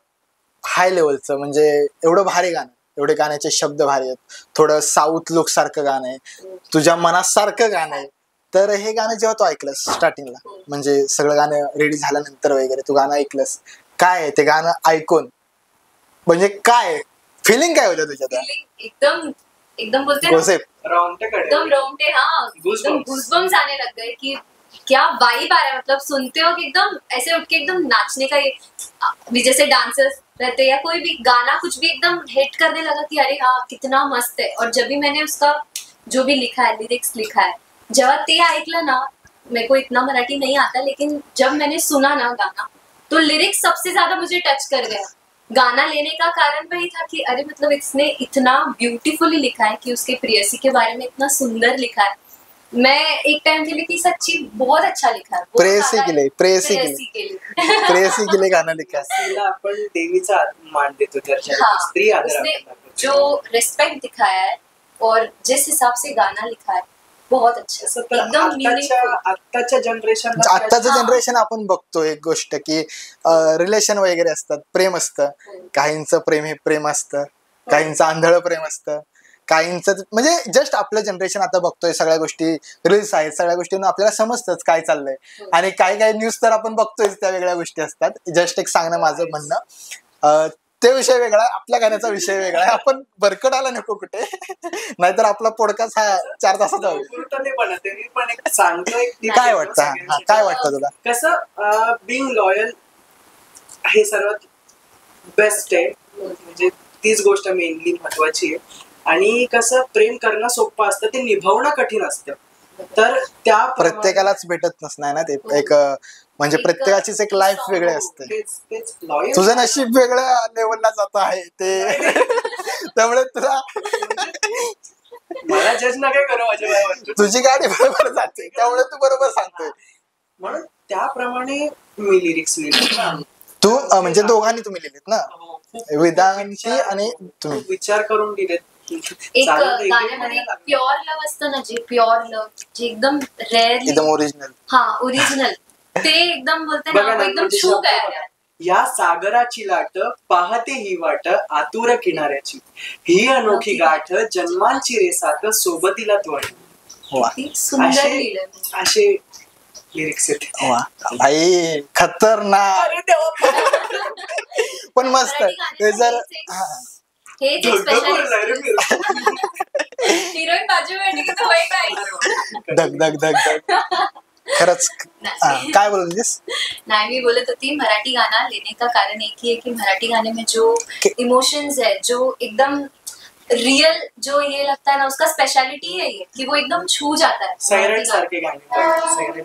हाय लेवलचं म्हणजे एवढं भारी गाणं, एवढे गाण्याचे शब्द भारी आहेत, थोडं साऊथ लुक सारखं गाणं आहे, तुझ्या मनासारखं गाणं आहे. तर हे गाणं जेव्हा तू ऐकलंस स्टार्टिंगला म्हणजे सगळं गाणं रेडी झाल्यानंतर वगैरे तू गाणं ऐकलंस, काय आहे ते गाणं ऐकून म्हणजे काय फिलिंग काय होतं तुझ्या? एकदम एकदम बोलते एकदम रोंगटे हाँ गूज़बम्स आने लग गए कि क्या वाइब आ रहा है. मतलब सुनते हो कि एकदम ऐसे उठ के एकदम नाचने का भी जैसे डांसर्स रहते हैं या कोई भी गाना कुछ भी एकदम हिट करने लगा कि अरे हाँ कितना मस्त है. और जब भी मैंने उसका जो भी लिखा है लिरिक्स लिखा है जेव्हा ते ऐकलं ना, मेरे को इतना मराठी नहीं आता लेकिन जब मैंने सुना ना गाना तो लिरिक्स सबसे ज्यादा मुझे टच कर गया. गाना लेने का कारण वही था कि अरे मतलब इसने इतना ब्यूटीफुली लिखा है कि उसके प्रेयसी के बारे में इतना सुंदर लिखा है. मैं एक टाइम के लिए कि सच्ची बहुत अच्छा लिखा है. प्रेयसी के लिए गाना लिखा है. आपण देवीचा मान देतो दर्शनाला, स्त्री आदर जो रिस्पेक्ट दिखाया है और जिस हिसाब से गाना लिखा है बहुत अच्छा. एकदम आत्ताच्या जनरेशन आपण बघतो एक गोष्ट की रिलेशन वगैरे असतात, प्रेम असतं, काहींचं प्रेम हे प्रेम असतं, काहींचं आंधळ प्रेम असतं, काहींचं म्हणजे जस्ट आपलं जनरेशन आता बघतोय सगळ्या गोष्टी रील्स आहेत, सगळ्या गोष्टींना आपल्याला समजतच काय चाललंय. आणि काही न्यूज तर आपण बघतोय त्या वेगळ्या गोष्टी असतात. जस्ट एक सांगणं माझं म्हणणं, ते विषय वेगळा आहे, आपल्या गाण्याचा विषय वेगळा आहे. आपण बरकडायला नको कुठे, नाहीतर आपला पॉडकास्ट हा 4 तासाचा होईल. काय वाटतं तुला? कसं बिंग लॉयल हे सर्वात बेस्ट आहे. म्हणजे तीच गोष्ट मेनली महत्वाची आहे. आणि कसं प्रेम करणं सोपं असतं, ते निभावणं कठीण असतं. तर त्या प्रत्येकालाच भेटत नसणार ना ते. एक म्हणजे प्रत्येकाचीच एक लाईफ वेगळी असते. तुझं नशीब वेगळ्या लेवलला जात आहे ते, त्यामुळे तुला मला जज नका करू माझ्या, तुझी गाडी बरोबर जाते त्यामुळे तू बरोबर सांगतोय. म्हणून त्याप्रमाणे मी लिरिक्स लिहिले. तू म्हणजे दोघांनी तुम्ही लिहिलेत ना, वेदांती आणि तुम्ही विचार करून लिहिलेत. एक गाण्यामध्ये प्युअर लव्ह असतं ना, जे प्युअर लव्ह जे एकदम रेअरली एकदम ओरिजिनल, ओरिजिनल ते एकदम बोलते ना एकदम छू गया. या सागराची लाट पाहते ही वाट आतुर किनाऱ्याची, ही अनोखी गाठ जन्मांची रेसात सोबतीला तू आणि. वा किती सुंदर लिहिलंय. असे लिरिक्स आहेत. वा भाई खतरनाक. पण मस्त मराठी ते जर गाण्याचं हेच एक हिरोईन बाजू में किती होय काय. धग धग धग धग खरंच. काय बोललीस? नहीं मैं बोले तो थी मराठी गाना लेने का कारण एक ही है कि मराठी गाने में जो इमोशंस है, जो एकदम रियल जो ये लगता है ना, उसका स्पेशलिटी है ये कि वो एकदम छू जाता है. सैराट सारखे गाणे.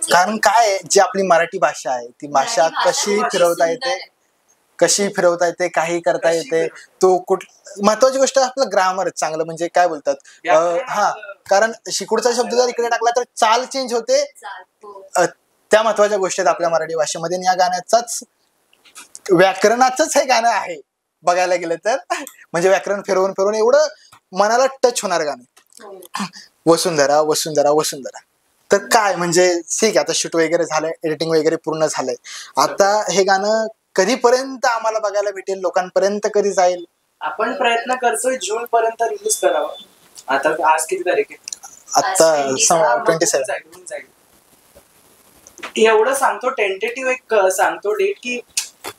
कारण काय आहे, जी आपली मराठी भाषा आहे ती भाषा कशी फिरवता येते, कशी फिरवता येते, काही करता येते. तो महत्वाची गोष्ट आपलं ग्रामर चांगलं, म्हणजे काय बोलतात हा, कारण शिकुडचा शब्द जर इकडे टाकला तर चाल चेंज होते. त्या महत्वाच्या गोष्टी आहेत आपल्या मराठी भाषेमध्ये. या गाण्याचाच व्याकरणाचंच हे गाणं आहे बघायला गेलं तर. म्हणजे व्याकरण फिरवून फिरवून एवढं मनाला टच होणार गाणं. वसुंधरा वसुंधरा वसुंधरा. तर काय म्हणजे ठीक आहे, आता शूट वगैरे झालंय, एडिटिंग वगैरे पूर्ण झालंय. आता हे गाणं कधीपर्यंत आम्हाला बघायला भेटेल, लोकांपर्यंत कधी जाईल? आपण प्रयत्न करतोय जून पर्यंत रिलीज करावं. आता आज किती तारीख आहे? आता 27. एवढं सांगतो, टेंटेटिव्ह एक सांगतो डेट की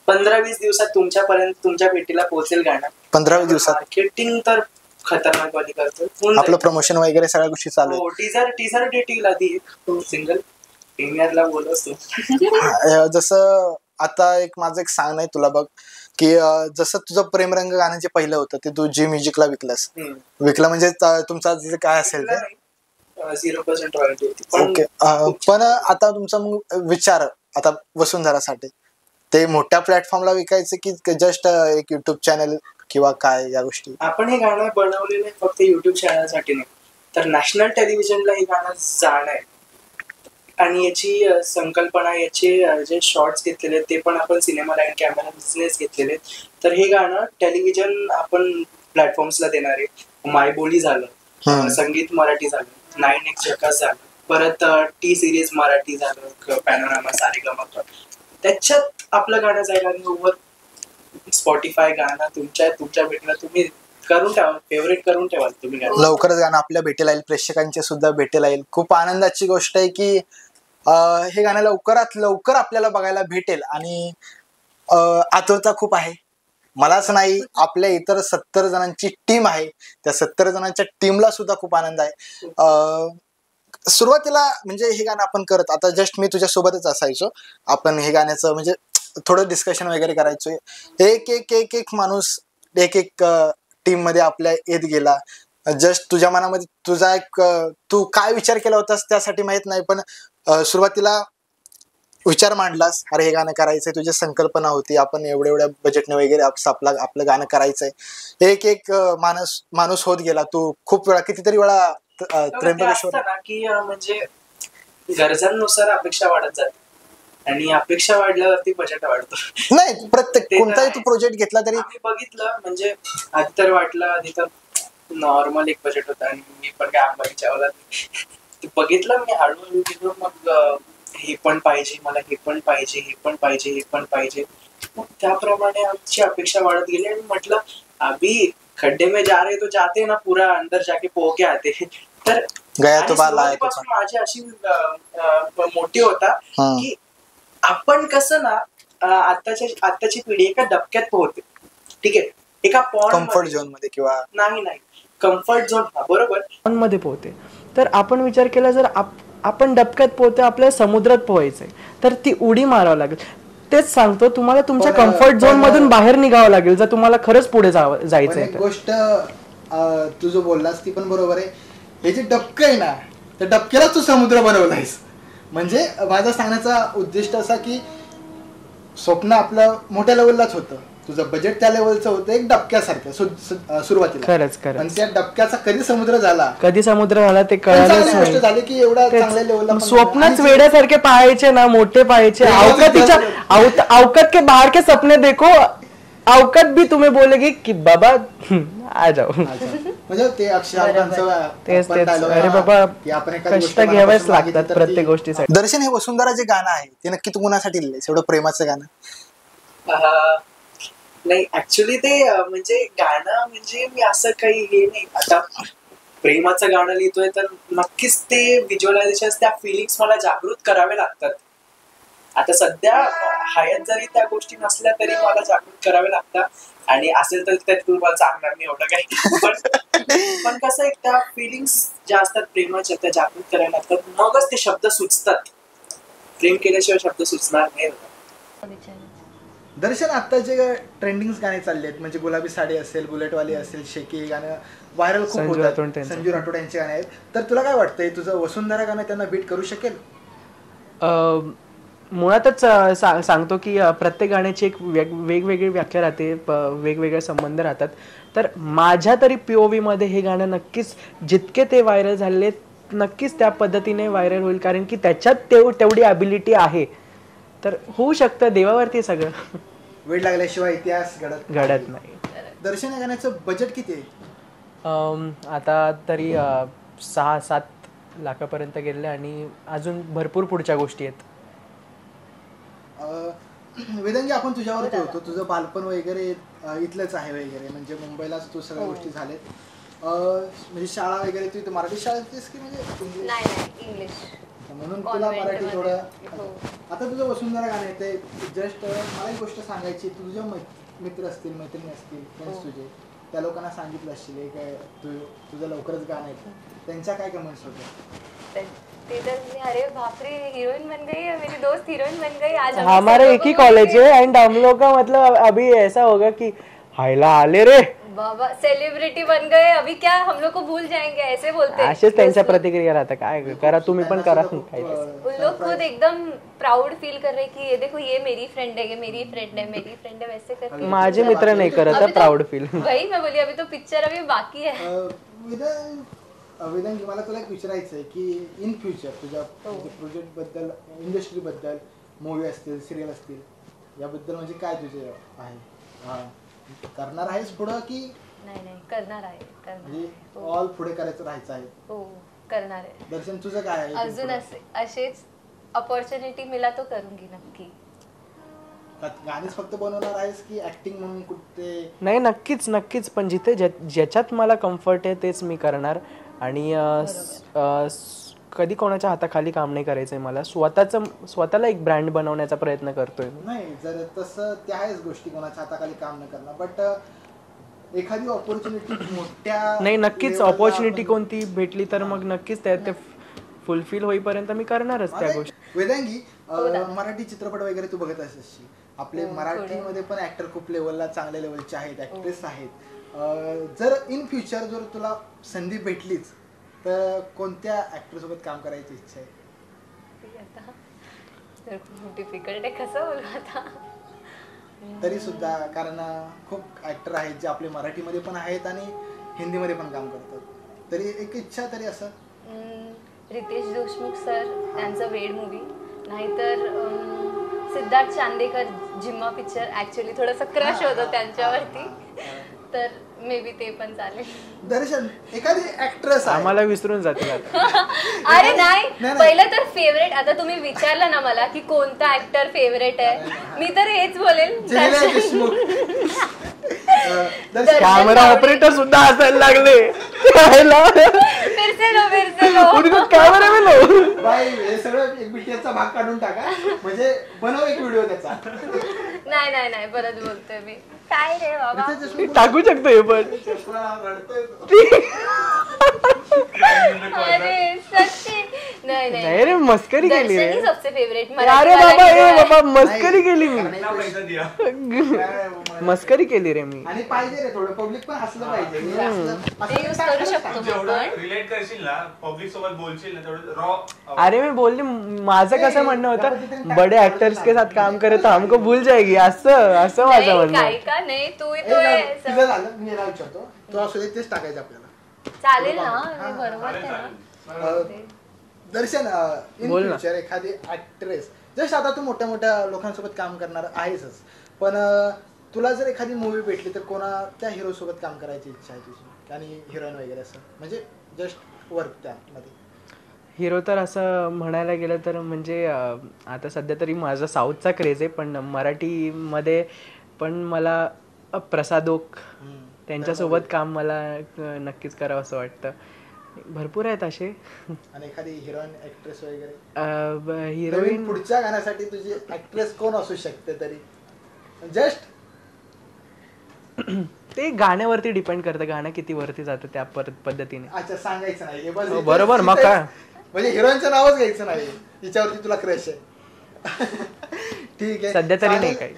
15-20 दिवसात तुमच्यापर्यंत, तुमच्या भेटीला पोहोचेल गाणं. 15 दिवसात मार्केटिंग तर खतरनाक वाली करतो. आपलं प्रमोशन वगैरे सगळ्या गोष्टी चालू आहेत. टीजर डेटिंग आधी सिंगल प्रीमियरला बोललो असतो. जसं आता एक माझं एक सांगणं आहे तुला बघ, की जसं तुझं प्रेमरंग गाणं जे पहिलं होतं ते तू जी म्युझिकला विकलं म्हणजे तुमचा जे काय असेल ते 0% रॉयल्टी होती. ओके. पण आता तुमचा मग विचार आता वसुंधरासाठी ते मोठ्या प्लॅटफॉर्मला विकायचं की जस्ट एक युट्यूब चॅनल किंवा काय या गोष्टी? आपण हे गाणं बनवलेलं आहे फक्त युट्यूब चॅनलसाठी नाही, तर नॅशनल टेलिव्हिजनला हे गाणं जाणं आहे. आणि याची संकल्पना, याचे जे शॉर्ट्स घेतलेले आहेत ते पण आपण सिनेमा लाईन कॅमेरा बिझनेस घेतलेले आहेत. तर हे गाणं टेलिव्हिजन आपण प्लॅटफॉर्म्सला देणार आहे. मायबोली झालं, संगीत मराठी झालं, 9X झकास झालं, परत टी सिरीज मराठी झालं, पॅनोरामा, सारेगमा. त्याच्यात आपलं गाणं जाईल आणि ओव्हर स्पॉटीफाय गाणं तुमच्या भेटीला तुम्ही करून ठेवा, फेवरेट करून ठेवा तुम्ही. लवकरच गाणं आपल्या भेटीला येईल, प्रेक्षकांच्या सुद्धा भेटीला येईल. खूप आनंदाची गोष्ट आहे की हे गाणं लवकरात लवकर आपल्याला बघायला भेटेल. आणि आतुरता खूप आहे, मलाच नाही, आपल्या इतर 70 जणांची टीम आहे, त्या 70 जणांच्या टीमला सुद्धा खूप आनंद आहे. सुरुवातीला म्हणजे हे गाणं आपण करत, आता जस्ट मी तुझ्या सोबतच असायचो, आपण हे गाण्याचं म्हणजे थोडं डिस्कशन वगैरे करायचो. एक एक एक एक माणूस एक एक टीम मध्ये आपल्या येत गेला. जस्ट तुझ्या मनामध्ये तुझा एक तू काय विचार केला होतास त्यासाठी माहित नाही, पण सुरुवातीला विचार मांडलास, अरे हे गाणं करायचंय, तुझी संकल्पना होती, आपण एवढ्या बजेटने वगैरे आपलं गाणं करायचंय. एक एक माणूस होत गेला. तू खूप वेळा, कितीतरी वेळा त्र्यंबकेश्वर की म्हणजे गरजांनुसार अपेक्षा वाढत जाते आणि अपेक्षा वाढल्यावरती बजेट वाढतो. नाही, प्रत्येक कोणताही तू प्रोजेक्ट घेतला तरी बघितलं, म्हणजे आधी तर वाटलं, आधी तर नॉर्मल एक बजेट होतं आणि मी पण काय आंबाईच्या बघितलं, मी हळूहळू गेलो, मग हे पण पाहिजे मला, हे पण पाहिजे, हे पण पाहिजे, हे पण पाहिजे. मग त्याप्रमाणे आमची अपेक्षा वाढत गेली आणि म्हटलं अभी खड्डे में जा रहे तो जाते ना, पूरा अंदर जाके पोके आते. तर माझी अशी मोठी होता की आपण कसं ना, आताची पिढी एका डबक्यात पोहते, ठीक आहे, एका कम्फर्ट झोन मध्ये, किंवा नाही कम्फर्ट झोन बरोबर मध्ये पोहते. तर आपण विचार केला, जर आपण डबक्यात पोहते, आपल्याला समुद्रात पोहायचंय, तर ती उडी मारावं लागेल. तेच सांगतो तुम्हाला, तुमच्या कम्फर्ट झोन मधून बाहेर निघावं लागेल जर तुम्हाला खरंच पुढे जायचंय. गोष्ट तू जो बोललास ती पण बरोबर आहे. हे जे डबकं आहे ना, त्या डबक्याला तू समुद्र बनवलायस. म्हणजे माझा सांगण्याचा उद्दिष्ट असा की स्वप्न आपलं मोठ्या लेवललाच होतं, तुझं बजेट त्या लेवलचं होतं, एक डबक्यासारखं सुरुवातीला. खरंच पण त्या डबक्याचा कधी समुद्र झाला ते कळालंच नाही. झाली की एवढा चांगल्या लेवलला स्वप्नच वेड्यासारखे पाहायचे ना, मोठे पाहायचे. अवकात के बाहर के सपने देखो, अवकात भी तुम्हें बोलेगी की बाबा आ जाओ. म्हणजे ते अरे बाबा, कष्ट घ्यावेच लागतात प्रत्येक गोष्टीसाठी. दर्शन, हे वसुंधरा जे गाणं आहे ते नक्की तू कुणासाठी लिहिलंयस? एवढं प्रेमाचं गाणं नाही ऍक्च्युली ते म्हणजे गाणं म्हणजे मी असं काही हे नाही. आता प्रेमाचं गाणं लिहितोय तर नक्कीच ते व्हिज्युअलायझेशन त्या फिलिंग्स मला जागृत करावे लागतात. आता सध्या हयात जरी त्या गोष्टी नसल्या तरी मला जागृत करावे लागतात. आणि असेल तर ते तुम्हाला सांगणार नाही एवढं काही. पण कसं एक त्या फिलिंग्स ज्या असतात प्रेमाच्या त्या जागृत करायला लागतात, मगच ते शब्द सुचतात. प्रेम केल्याशिवाय शब्द सुचणार नाही. दर्शन आता जे ट्रेंडिंग गाणे चालले आहेत म्हणजे गुलाबी साडी असेल, बुलेटवाली असेल, शेकी हे गाणं व्हायरल खूप होतात. संजू राठोड यांचे गाणे आहेत. तर तुला काय वाटतंय तुझं वसुंधरा गाणं त्यांना बीट करू शकेल? मुळातच सांगतो की प्रत्येक गाण्याची एक वेगवेगळी व्याख्या राहते, वेगवेगळे संबंध राहतात. तर माझ्या तरी POV मध्ये हे गाणं नक्कीच जितके ते व्हायरल झाले नक्कीच त्या पद्धतीने व्हायरल होईल, कारण की त्याच्यात तेवढी ॲबिलिटी आहे. तर होऊ शकतं, देवावरती सगळं. वेळ लागल्याशिवाय इतिहास घडत नाही. दर्शन या गाण्याचं बजेट किती आहे? आता तरी 6-7 लाखापर्यंत गेले आणि अजून भरपूर पुढच्या गोष्टी आहेत. वेदांगी, आपण तुझ्यावर ठेवतो, तुझं बालपण वगैरे इथलंच आहे वगैरे, म्हणजे मुंबईलाच तू सगळ्या गोष्टी झाल्यात. म्हणजे शाळा वगैरे तू इथं मराठी शाळेतलीस की म्हणजे इंग्लिश? म्हणून तुला मराठी थोडं. आता तुझं वसुंधरा गाणं येते, जस्ट मला एक गोष्ट सांगायची. तुझे मित्र असतील, मैत्रिणी असतील, फ्रेंड्स तुझे, त्या लोकांना सांगितलं असशील काय तुझं लवकरच गाणं येतं, त्यांच्या काय कमेंट्स होत्या? अरे बाप रे, हीरोइन बन गई है, मेरी दोस्त हीरोइन बन गई आज. हमारा एक ही कॉलेज है एंड हम लोग का मतलब अभी ऐसा होगा कि हायला आले रे बाबा, सेलिब्रिटी बन गए, अभी क्या हम लोग को भूल जाएंगे, ऐसे बोलते हैं. असेच त्यांच्या प्रतिक्रिया राहतात. काय करा तुम्ही पण करा. उन लोग खुद एकदम प्राउड फील कर रहे कि ये देखो, ये मेरी फ्रेंड है, ये मेरी फ्रेंड है, मेरी फ्रेंड है, वैसे करके. माझे मित्र नाही करत प्राउड फील. वही मैं बोली, अभी तो पिक्चर अभी बाकी है. वेदांगी, मला तुला एक विचारायचं आहे की इन फ्युचर तुझ्या प्रोजेक्ट बद्दल, इंडस्ट्री बद्दल, मूवी असतील, सिरियल असतील, याबद्दल म्हणजे काय तुझे आहे? करणार आहेस पुढं की नाही? करणार आहे. म्हणजे ऑल पुढे करायचं राहायचं आहे? हो, करणार आहे. दर्शन, तुझं काय आहे? अजून असेच अपॉर्च्युनिटी मिला तो करूंगी नक्की. गाणीच फक्त बनवणार आहेस की ऍक्टिंग म्हणून कुठे? नाही, नक्कीच. पण जिथे ज्याच्यात मला कम्फर्ट आहे तेच मी करणार. आणि कधी कोणाच्या हाताखाली काम नाही करायचंय मला. स्वतःला एक ब्रँड बनवण्याचा प्रयत्न करतोय. नाही, जर तसं त्या आहेच गोष्टी, कोणाच्या हाताखाली काम न करणं, बट एखादी ऑपॉर्च्युनिटी मोठ्या. नाही, नक्कीच ऑपॉर्च्युनिटी कोणती भेटली तर मग नक्कीच ते फुलफिल होईपर्यंत मी करणारच त्या गोष्टी. वेदांगी, मराठी चित्रपट वगैरे तू बघत असशील. आपले मराठीमध्ये पण ऍक्टर खूप लेवलला, चांगल्या लेवलचे आहेत, ऍक्ट्रेस आहेत. जर इन फ्युचर जर तुला संधी भेटलीच तर कोणत्या ऍक्टर सोबत काम करायची इच्छा आहे? डिफिकल्ट आहे, कसं बोलू आता. तरी सुद्धा, कारण खूप ऍक्टर आहेत जे आपले मराठीमध्ये पण आहेत आणि हिंदीमध्ये पण काम करतात. तरी एक इच्छा तरी असं? रितेश देशमुख सर, त्यांचं वेड मूवी, नाहीतर सिद्धार्थ चांदेकर, जिम्मा पिक्चर. ऍक्च्युली थोडंसं क्रश होतं त्यांच्यावरती, तर मे बी ते पण चालेल. दर्शन, एखादी ऍक्ट्रेस आम्हाला विसरून जातील. अरे नाही, पहिलं तर फेवरेट. आता तुम्ही विचारलं ना मला की कोणता ऍक्टर फेवरेट आहे, मी तर हेच बोलेल, कॅमेरा ऑपरेटर सुद्धा हसायला लागले. कॅमेरा हे सगळं एक बीटीएसचा भाग काढून टाका, म्हणजे बनव एक व्हिडिओ त्याचा. नाही, परत बोलतोय मी. काय रे बाबा, टाकू शकतो हे पण. अरे सच्ची नाही रे, मस्करी केली रे. सबसे फेवरेट. अरे बाबा, मस्करी केली मी. मस्करी केली रे मी. आणि पाहिजे रे, थोडं पब्लिक पण हसलं पाहिजे. करू शकतो रिलेट करशील ना, पब्लिक सोबत बोलशील ना, थोडं रॉ. अरे मी बोलली, माझं कसं म्हणणं होतं, बडे ऍक्टर्स के साथ काम करे तो हमको भूल जाएगी, असं माझं म्हणणं. नाही, तू झालं, मी याला विचारतो, तो असू दे, तेच टाकायचं आपल्याला. चालेल ना, बरोबर. दर्शन, इन फ्युचर एखादी ऍक्ट्रेस, जस्ट आता तू मोठ्या मोठ्या लोकांसोबत काम करणार आहेस, पण तुला जर एखादी मूवी भेटली तर कोणत्या हिरो सोबत काम करायची इच्छा आहे तुझी? आणि हिरोईन वगैरे असं, म्हणजे जस्ट वर्क त्यामध्ये. हिरो तर असं म्हणायला गेलं तर म्हणजे आता सध्या तरी माझा साऊथचा क्रेज आहे, पण मराठीमध्ये पण मला प्रसाद ओक त्यांच्यासोबत काम मला नक्कीच करावं असं वाटतं. भरपूर आहेत असे. आणि एखादी हिरोईन ऍक्ट्रेस वगैरे हिरोईन पुढच्या गाण्यासाठी तुझी ऍक्ट्रेस कोण असू शकते तरी जस्ट ते गाण्यावरती डिपेंड करतं, गाणं किती वरती जातं त्या पद्धतीने. अच्छा सांगायचं नाही हे बस बरोबर मग काय म्हणजे हिरोईनचं नावच घ्यायचं नाही हिच्यावरती तुला क्रश आहे. ठीक आहे सध्या तरी नाही काही.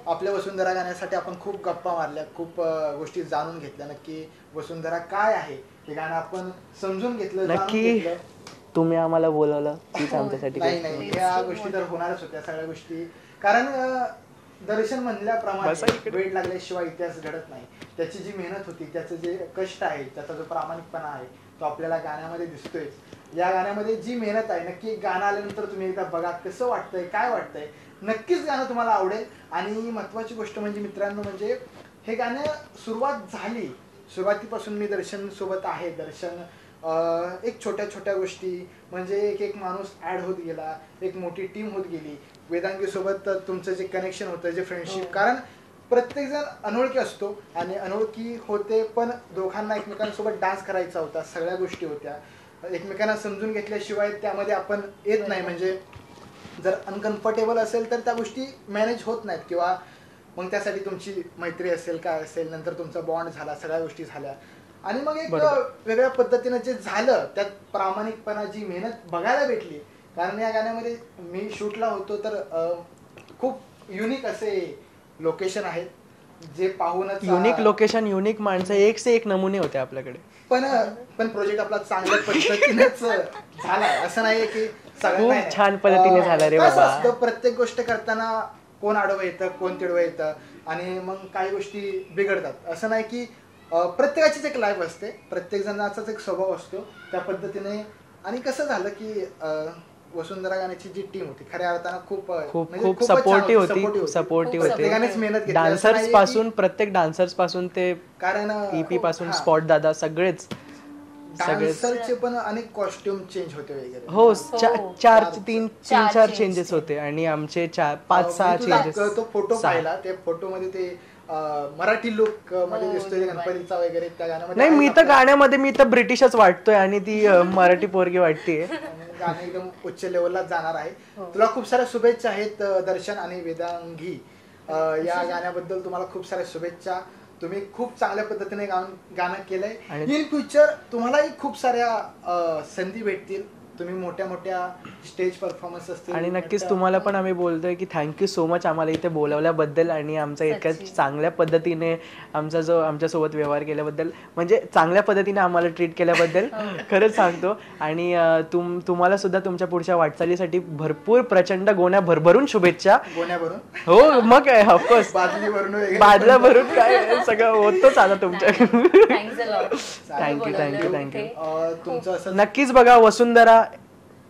आपल्या वसुंधरा गाण्यासाठी आपण खूप गप्पा मारल्या, खूप गोष्टी जाणून घेतल्या. नक्की वसुंधरा काय आहे हे गाणं आपण समजून घेतलं, नक्की तुम्ही आम्हाला बोलवलं तीच आमच्यासाठी. नाही ह्या गोष्टी तर होणारच होत्या सगळ्या गोष्टी, कारण दर्शन म्हणल्याप्रमाणे वेळ लागल्याशिवाय इतिहास घडत नाही. त्याची जी मेहनत होती, त्याचं जे कष्ट आहे, त्याचा जो प्रामाणिकपणा आहे तो आपल्याला गाण्यामध्ये दिसतोय. या गाण्यामध्ये जी मेहनत आहे, नक्की गाणं आल्यानंतर तुम्ही एकदा बघा कसं वाटतंय, काय वाटतंय. नक्कीच गाणं तुम्हाला आवडेल. आणि महत्वाची गोष्ट म्हणजे मित्रांनो, म्हणजे हे गाणं सुरुवात झाली, सुरुवातीपासून मी दर्शन सोबत आहे. दर्शन एक छोट्या छोट्या गोष्टी म्हणजे एक एक माणूस ऍड होत गेला, एक मोठी टीम होत गेली. वेदांगी सोबत तुमचं जे कनेक्शन होतं, जे फ्रेंडशिप, कारण प्रत्येक जण अनोळखी असतो आणि अनोळखी होते, पण दोघांना एकमेकांसोबत डान्स करायचा होता, सगळ्या गोष्टी होत्या. एकमेकांना समजून घेतल्याशिवाय त्यामध्ये आपण येत नाही. म्हणजे जर अनकम्फर्टेबल असेल तर त्या गोष्टी मॅनेज होत नाहीत, किंवा मग त्यासाठी तुमची मैत्री असेल, काय असेल, नंतर तुमचा बॉन्ड झाला, सगळ्या गोष्टी झाल्या. आणि मग एक वेगळ्या पद्धतीनं जे झालं, त्यात प्रामाणिकपणा, जी मेहनत बघायला भेटली. कारण या गाण्यामध्ये मी शूटला होतो तर खूप युनिक असे लोकेशन आहेत, जे पाहूनच युनिक लोकेशन, युनिक माणसं, एक से एक नमुने होते आपल्याकडे. पण प्रोजेक्ट आपला चांगल्या पद्धतीनेच झाला, असं नाहीये की खूप छान पद्धतीने झाला रे बाबा. प्रत्येक गोष्ट करताना कोण आडवं येतं, कोण तिडवं येतं, आणि मग काही गोष्टी बिघडतात. असं नाही की प्रत्येकाचीच एक लाईफ असते, प्रत्येक जणाचाच एक स्वभाव असतो त्या पद्धतीने. आणि कसं झालं की वसुंधरा गाण्याची जी टीम होती खऱ्या अर्थानं खूप खूप सपोर्टिव्ह होती. डान्सर्स पासून, प्रत्येक डान्सर्स पासून ते कारण ईपी पासून स्पॉट दादा सगळेच डान्सरचे पण अनेक कॉस्ट्युम चेंज होते वगैरे. हो, 4 चेंजेस होते आणि आमचे 5-6 चेंजेस. तो फोटो पाहिला, त्या फोटो मध्ये ते मराठी लुक मध्ये दिसतोय गणपतीचा वगैरे त्या गाण्यामध्ये. नाही, मी तर गाण्यामध्ये मी तर ब्रिटिशच वाटतोय आणि ती मराठी पोरगी वाटतेय. गाणं एकदम उच्च लेवलला जाणार आहे. तुला खूप साऱ्या शुभेच्छा आहेत दर्शन आणि वेदांगी. या गाण्याबद्दल तुम्हाला खूप साऱ्या शुभेच्छा. तुम्ही खूप चांगल्या पद्धतीने गाणं केलंय. इन फ्युचर तुम्हालाही खूप साऱ्या संधी भेटतील, तुम्ही मोठ्या मोठ्या स्टेज परफॉर्मन्स असतील. आणि नक्कीच तुम्हाला पण आम्ही बोलतोय की थँक्यू सो मच आम्हाला इथे बोलवल्याबद्दल आणि आमचा इतक्या चांगल्या पद्धतीने आमच्यासोबत व्यवहार केल्याबद्दल, म्हणजे चांगल्या पद्धतीने आम्हाला ट्रीट केल्याबद्दल खरंच सांगतो. आणि तुम्हाला सुद्धा तुमच्या पुढच्या वाटचालीसाठी भरपूर प्रचंड गोण्या भरभरून शुभेच्छा. गोण्या भरून? हो, मग काय, ऑफकोर्स बादल्या भरून काय सगळं होतोच आता तुमच्या. थँक्यू. नक्कीच बघा वसुंधरा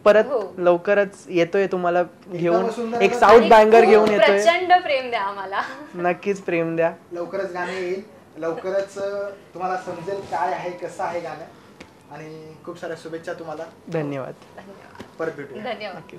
परत लवकरच येतोय तुम्हाला घेऊन, एक साऊथ बँगर घेऊन येतोय. प्रचंड प्रेम द्या आम्हाला, नक्कीच प्रेम द्या. लवकरच गाणं येईल, लवकरच तुम्हाला समजेल काय आहे, कसं आहे गाणं. आणि खूप साऱ्या शुभेच्छा तुम्हाला. धन्यवाद. परत भेटू. धन्यवाद.